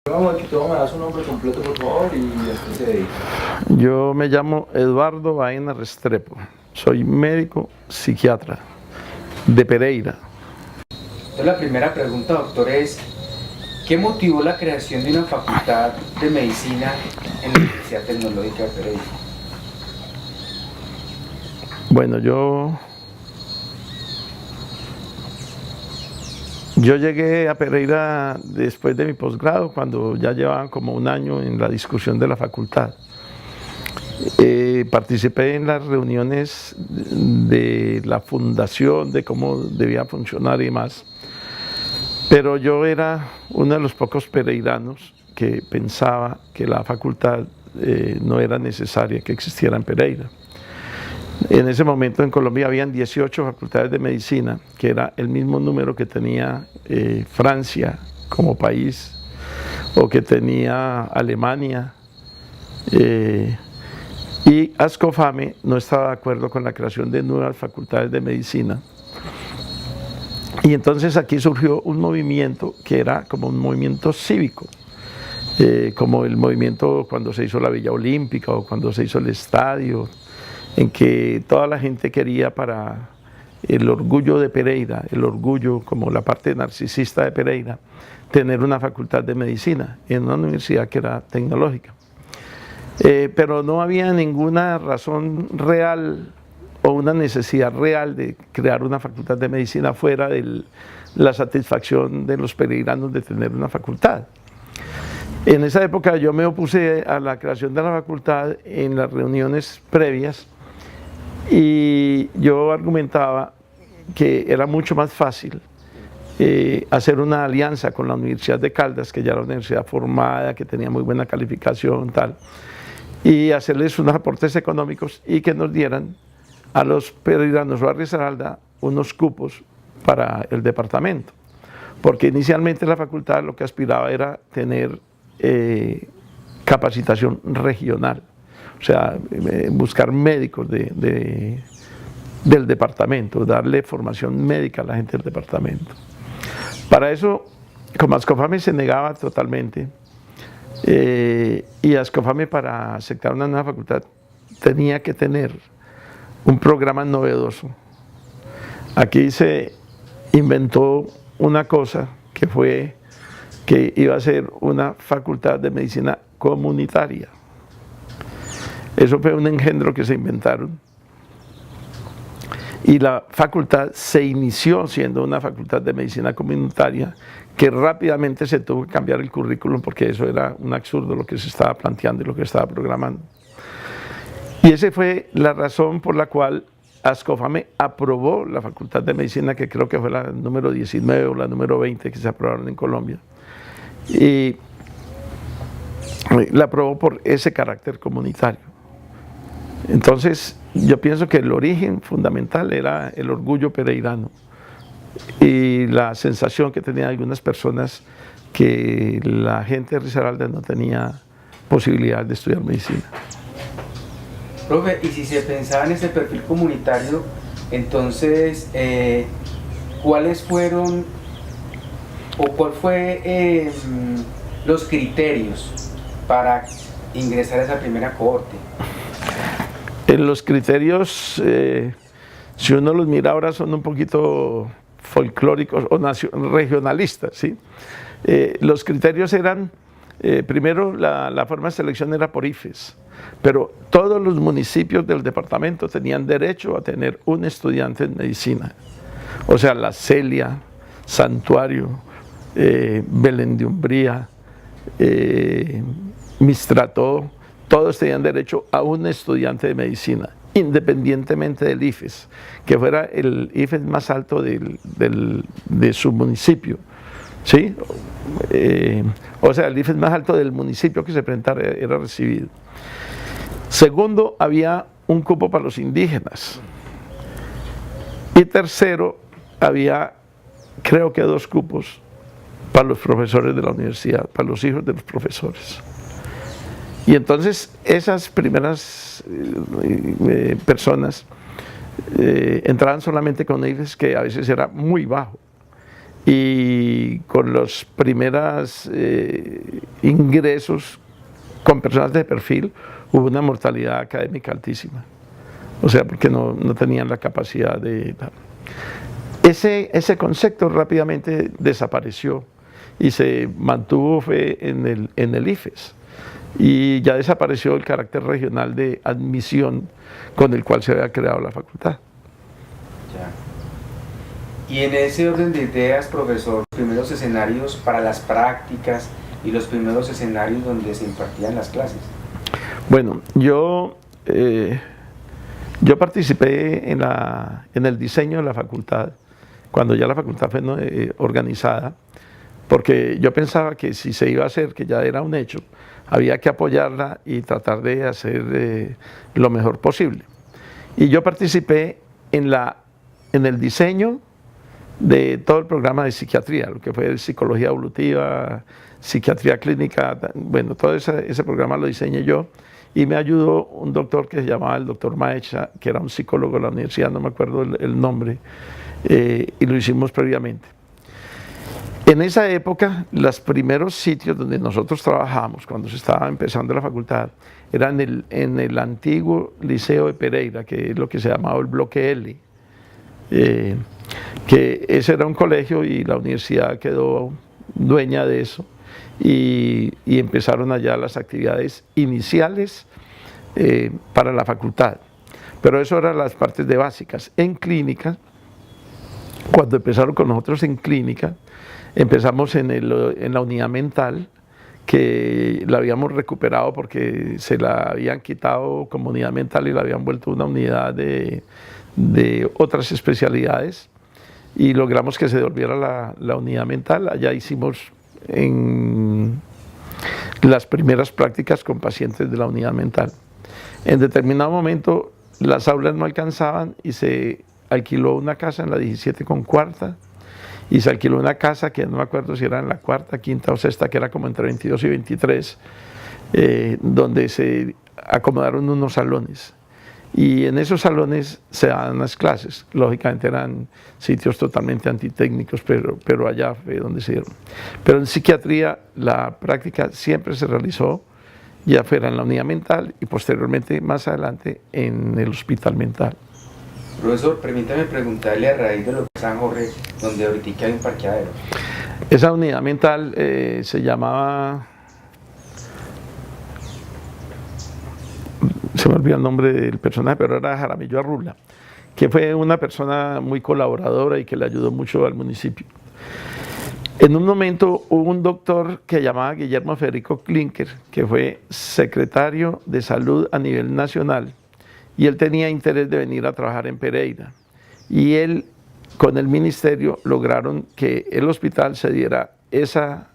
Vamos, aquí todo me da su nombre completo, por favor, y después se dedica. Yo me llamo Eduardo Baena Restrepo, soy médico psiquiatra de Pereira. Entonces, la primera pregunta, doctor, es: ¿qué motivó la creación de una facultad de medicina en la Universidad Tecnológica de Pereira? Bueno, yo llegué a Pereira después de mi posgrado, cuando ya llevaban como un año en la discusión de la facultad. Participé en las reuniones de la fundación, de cómo debía funcionar y más, pero yo era uno de los pocos pereiranos que pensaba que la facultad no era necesaria que existiera en Pereira. En ese momento en Colombia habían 18 facultades de medicina, que era el mismo número que tenía Francia como país, o que tenía Alemania, y Ascofame no estaba de acuerdo con la creación de nuevas facultades de medicina. Y entonces aquí surgió un movimiento que era como un movimiento cívico, como el movimiento cuando se hizo la Villa Olímpica o cuando se hizo el estadio, en que toda la gente quería, para el orgullo de Pereira, el orgullo como la parte narcisista de Pereira, tener una facultad de medicina en una universidad que era tecnológica. Pero no había ninguna razón real o una necesidad real de crear una facultad de medicina fuera de la satisfacción de los pereiranos de tener una facultad. En esa época yo me opuse a la creación de la facultad en las reuniones previas, y yo argumentaba que era mucho más fácil hacer una alianza con la Universidad de Caldas, que ya era una universidad formada, que tenía muy buena calificación, tal, y hacerles unos aportes económicos y que nos dieran a los pereiranos o a Risaralda unos cupos para el departamento, porque inicialmente la facultad lo que aspiraba era tener capacitación regional, o sea, buscar médicos del departamento, darle formación médica a la gente del departamento. Para eso, como Ascofame se negaba totalmente, y Ascofame, para aceptar una nueva facultad, tenía que tener un programa novedoso. Aquí se inventó una cosa que fue que iba a ser una facultad de medicina comunitaria. Eso fue un engendro que se inventaron, y la facultad se inició siendo una facultad de medicina comunitaria, que rápidamente se tuvo que cambiar el currículum porque eso era un absurdo lo que se estaba planteando y lo que estaba programando. Y esa fue la razón por la cual Ascofame aprobó la facultad de medicina, que creo que fue la número 19 o la número 20 que se aprobaron en Colombia. Y la aprobó por ese carácter comunitario. Entonces, yo pienso que el origen fundamental era el orgullo pereirano y la sensación que tenían algunas personas que la gente de Risaralda no tenía posibilidad de estudiar medicina. Profe, y si se pensaba en ese perfil comunitario, entonces, ¿cuáles fueron o cuál fue los criterios para ingresar a esa primera cohorte? Los criterios, si uno los mira ahora, son un poquito folclóricos o regionalistas, ¿sí? Los criterios eran, primero, la forma de selección era por IFES, pero todos los municipios del departamento tenían derecho a tener un estudiante en medicina. O sea, La Celia, Santuario, Belén de Umbría, Mistrató, todos tenían derecho a un estudiante de medicina, independientemente del IFES, que fuera el IFES más alto de su municipio, ¿sí? O sea, el IFES más alto del municipio que se presentara era recibido. Segundo, había un cupo para los indígenas. Y tercero, había, creo que 2 cupos para los profesores de la universidad, para los hijos de los profesores. Y entonces esas primeras personas entraban solamente con IFES, que a veces era muy bajo, y con los primeros ingresos con personas de perfil hubo una mortalidad académica altísima. O sea, porque no tenían la capacidad de... Ese concepto rápidamente desapareció y se mantuvo en el IFES. Y ya desapareció el carácter regional de admisión con el cual se había creado la facultad. Ya. Y en ese orden de ideas, profesor, los primeros escenarios para las prácticas y los primeros escenarios donde se impartían las clases. Bueno, yo participé en el diseño de la facultad, cuando ya la facultad fue organizada, porque yo pensaba que si se iba a hacer, que ya era un hecho, había que apoyarla y tratar de hacer lo mejor posible. Y yo participé en el diseño de todo el programa de psiquiatría, lo que fue psicología evolutiva, psiquiatría clínica, bueno, todo ese programa lo diseñé yo, y me ayudó un doctor que se llamaba el doctor Maecha, que era un psicólogo de la universidad, no me acuerdo el nombre, y lo hicimos previamente. En esa época, los primeros sitios donde nosotros trabajamos, cuando se estaba empezando la facultad, eran en el antiguo Liceo de Pereira, que es lo que se llamaba el Bloque L, que ese era un colegio y la universidad quedó dueña de eso, y empezaron allá las actividades iniciales para la facultad. Pero eso eran las partes de básicas. En clínica, cuando empezaron con nosotros en clínica, empezamos en la unidad mental, que la habíamos recuperado porque se la habían quitado como unidad mental y la habían vuelto una unidad de otras especialidades, y logramos que se devolviera la unidad mental. Allá hicimos en las primeras prácticas con pacientes de la unidad mental. En determinado momento las aulas no alcanzaban y se alquiló una casa en la 17 con cuarta, y se alquiló una casa que no me acuerdo si era en la cuarta, quinta o sexta, que era como entre 22 y 23, donde se acomodaron unos salones. Y en esos salones se daban las clases. Lógicamente eran sitios totalmente antitécnicos, pero allá fue donde se dieron. Pero en psiquiatría la práctica siempre se realizó, ya fuera en la unidad mental y posteriormente, más adelante, en el hospital mental. Profesor, permítame preguntarle a raíz de lo que San Jorge, donde ahorita hay un parqueadero. Esa unidad mental se llamaba... Se me olvidó el nombre del personaje, pero era Jaramillo Arrula, que fue una persona muy colaboradora y que le ayudó mucho al municipio. En un momento hubo un doctor que llamaba Guillermo Federico Klinker, que fue secretario de salud a nivel nacional, y él tenía interés de venir a trabajar en Pereira. Y él, con el ministerio, lograron que el hospital se diera esa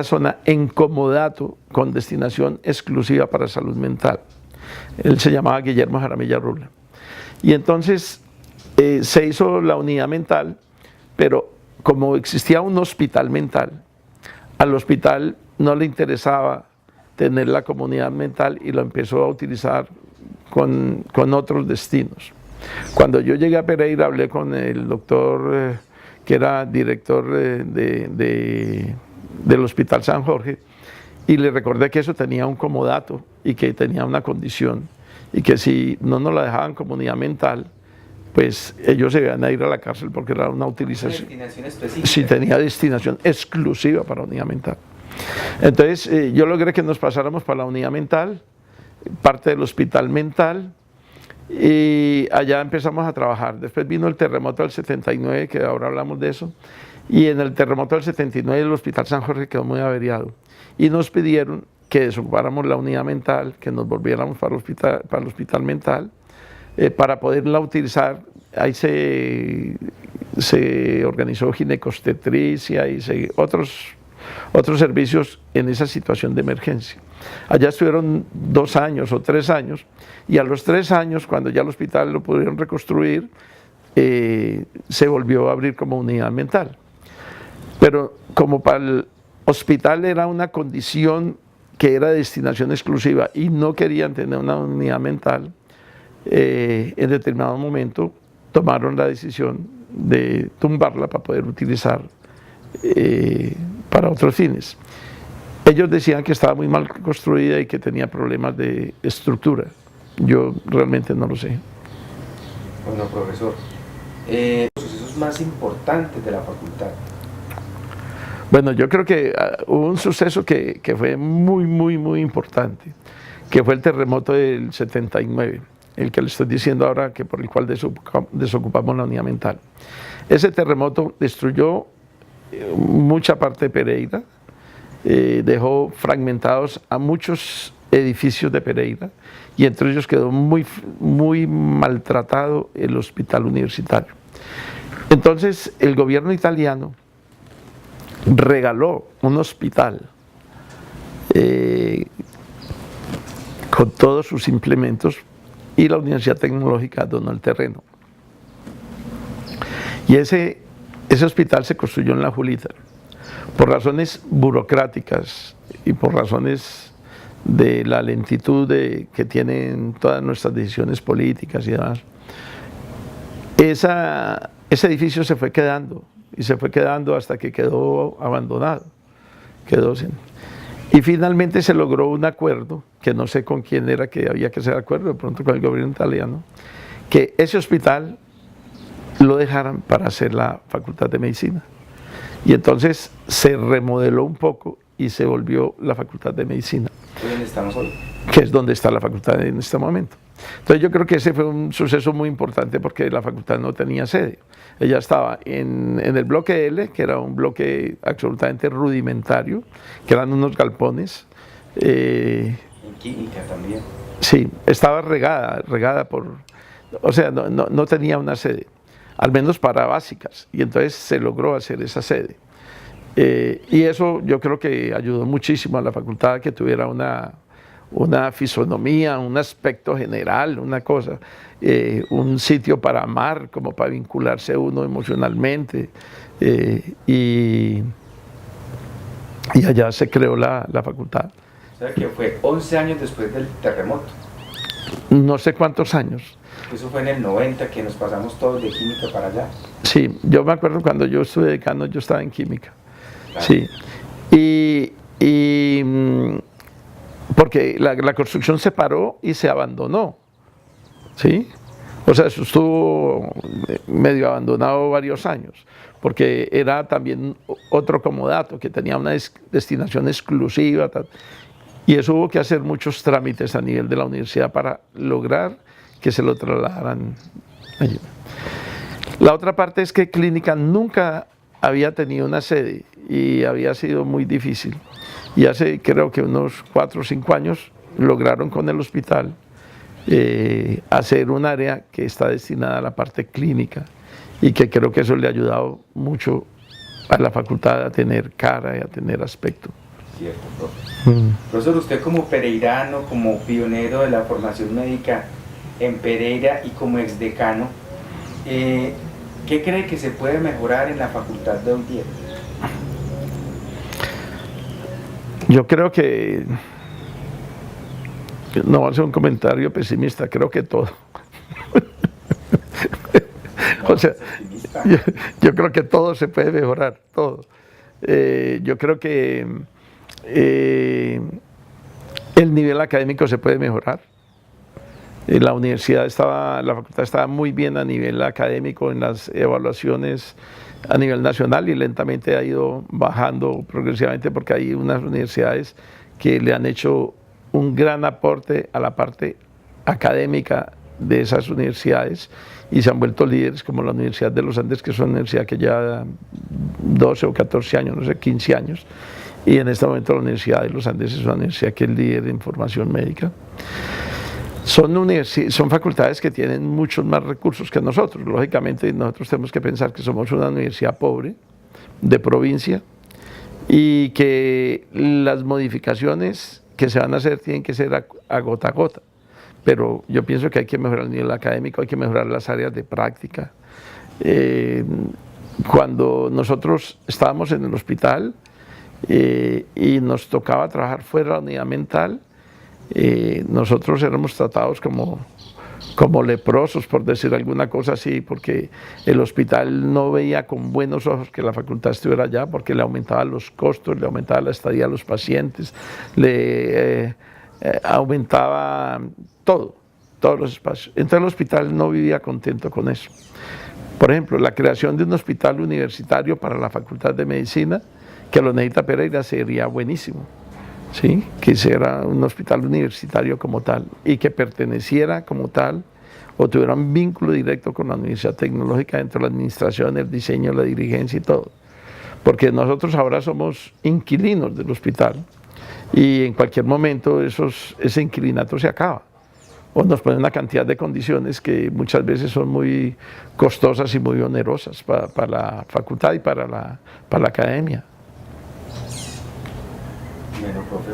zona en comodato con destinación exclusiva para salud mental. Él se llamaba Guillermo Jaramillo Arrula. Y entonces se hizo la unidad mental, pero como existía un hospital mental, al hospital no le interesaba tener la comunidad mental y lo empezó a utilizar con otros destinos. Cuando yo llegué a Pereira, hablé con el doctor que era director del Hospital San Jorge, y le recordé que eso tenía un comodato y que tenía una condición, y que si no nos la dejaban como unidad mental, pues ellos se iban a ir a la cárcel porque era una utilización. ¿Una destinación específica? Sí, tenía destinación exclusiva para unidad mental. Entonces yo logré que nos pasáramos para la unidad mental, parte del hospital mental, y allá empezamos a trabajar. Después vino el terremoto del 79, que ahora hablamos de eso, y en el terremoto del 79 el Hospital San Jorge quedó muy averiado, y nos pidieron que desocupáramos la unidad mental, que nos volviéramos para el hospital mental, para poderla utilizar. Ahí se organizó ginecobstetricia y otros servicios en esa situación de emergencia. Allá estuvieron 2 años o 3 años, y a los 3 años, cuando ya el hospital lo pudieron reconstruir, se volvió a abrir como unidad mental. Pero como para el hospital era una condición que era de destinación exclusiva y no querían tener una unidad mental, en determinado momento tomaron la decisión de tumbarla para poder utilizar para otros fines. Ellos decían que estaba muy mal construida y que tenía problemas de estructura. Yo realmente no lo sé. Bueno, profesor, los sucesos más importantes de la facultad. Bueno, yo creo que hubo un suceso que fue muy importante, que fue el terremoto del 79, el que le estoy diciendo ahora, que por el cual desocupamos la unidad mental. Ese terremoto destruyó mucha parte de Pereira, dejó fragmentados a muchos edificios de Pereira, y entre ellos quedó muy maltratado el hospital universitario. Entonces el gobierno italiano regaló un hospital con todos sus implementos, y la Universidad Tecnológica donó el terreno. Y ese hospital se construyó en La Julita. Por razones burocráticas y por razones de la lentitud que tienen todas nuestras decisiones políticas y demás, ese edificio se fue quedando, y se fue quedando hasta que quedó abandonado. Y finalmente se logró un acuerdo, que no sé con quién era que había que hacer acuerdo, de pronto con el gobierno italiano, que ese hospital lo dejaran para hacer la Facultad de Medicina. Y entonces se remodeló un poco y se volvió la Facultad de Medicina. ¿Dónde estamos hoy? Que es donde está la facultad en este momento. Entonces yo creo que ese fue un suceso muy importante, porque la facultad no tenía sede. Ella estaba en el bloque L, que era un bloque absolutamente rudimentario, que eran unos galpones. En química también. Sí, estaba regada por... O sea, no tenía una sede, al menos para básicas, y entonces se logró hacer esa sede. Y eso yo creo que ayudó muchísimo a la facultad a que tuviera una fisonomía, un aspecto general, una cosa, un sitio para amar, como para vincularse uno emocionalmente, y allá se creó la facultad. O sea que fue 11 años después del terremoto. No sé cuántos años. Eso fue en el 90 que nos pasamos todos de química para allá. Sí, yo me acuerdo cuando yo estuve decano, yo estaba en química. Claro. Sí, porque la construcción se paró y se abandonó, ¿sí? O sea, eso estuvo medio abandonado varios años, porque era también otro comodato que tenía una destinación exclusiva, y eso hubo que hacer muchos trámites a nivel de la universidad para lograr que se lo trasladaran allí. La otra parte es que Clínica nunca había tenido una sede y había sido muy difícil. Y hace, creo que unos 4 o 5 años, lograron con el hospital hacer un área que está destinada a la parte clínica, y que creo que eso le ha ayudado mucho a la facultad a tener cara y a tener aspecto. Cierto, profe. Profesor, usted como pereirano, como pionero de la formación médica en Pereira y como exdecano, ¿qué cree que se puede mejorar en la facultad de hoy día? Yo creo que, no va a ser un comentario pesimista, creo que todo. O sea, yo creo que todo se puede mejorar, todo. Yo creo que el nivel académico se puede mejorar. La facultad estaba muy bien a nivel académico en las evaluaciones a nivel nacional, y lentamente ha ido bajando progresivamente, porque hay unas universidades que le han hecho un gran aporte a la parte académica de esas universidades y se han vuelto líderes, como la Universidad de los Andes, que es una universidad que ya 12 o 14 años, no sé, 15 años, y en este momento la Universidad de los Andes es una universidad que es líder en formación médica. Son facultades que tienen muchos más recursos que nosotros. Lógicamente nosotros tenemos que pensar que somos una universidad pobre, de provincia, y que las modificaciones que se van a hacer tienen que ser a gota a gota. Pero yo pienso que hay que mejorar el nivel académico, hay que mejorar las áreas de práctica. Cuando nosotros estábamos en el hospital y nos tocaba trabajar fuera de la unidad mental, nosotros éramos tratados como como leprosos, por decir alguna cosa así, porque el hospital no veía con buenos ojos que la facultad estuviera allá, porque le aumentaba los costos, le aumentaba la estadía a los pacientes, le aumentaba todo, todos los espacios. Entonces el hospital no vivía contento con eso. Por ejemplo, la creación de un hospital universitario para la Facultad de Medicina, que lo necesita Pereira, sería buenísimo. ¿Sí? Que hiciera un hospital universitario como tal y que perteneciera como tal o tuviera un vínculo directo con la Universidad Tecnológica dentro de la administración, el diseño, la dirigencia y todo. Porque nosotros ahora somos inquilinos del hospital y en cualquier momento ese inquilinato se acaba o nos ponen una cantidad de condiciones que muchas veces son muy costosas y muy onerosas para la facultad y para la academia. Bueno, profe.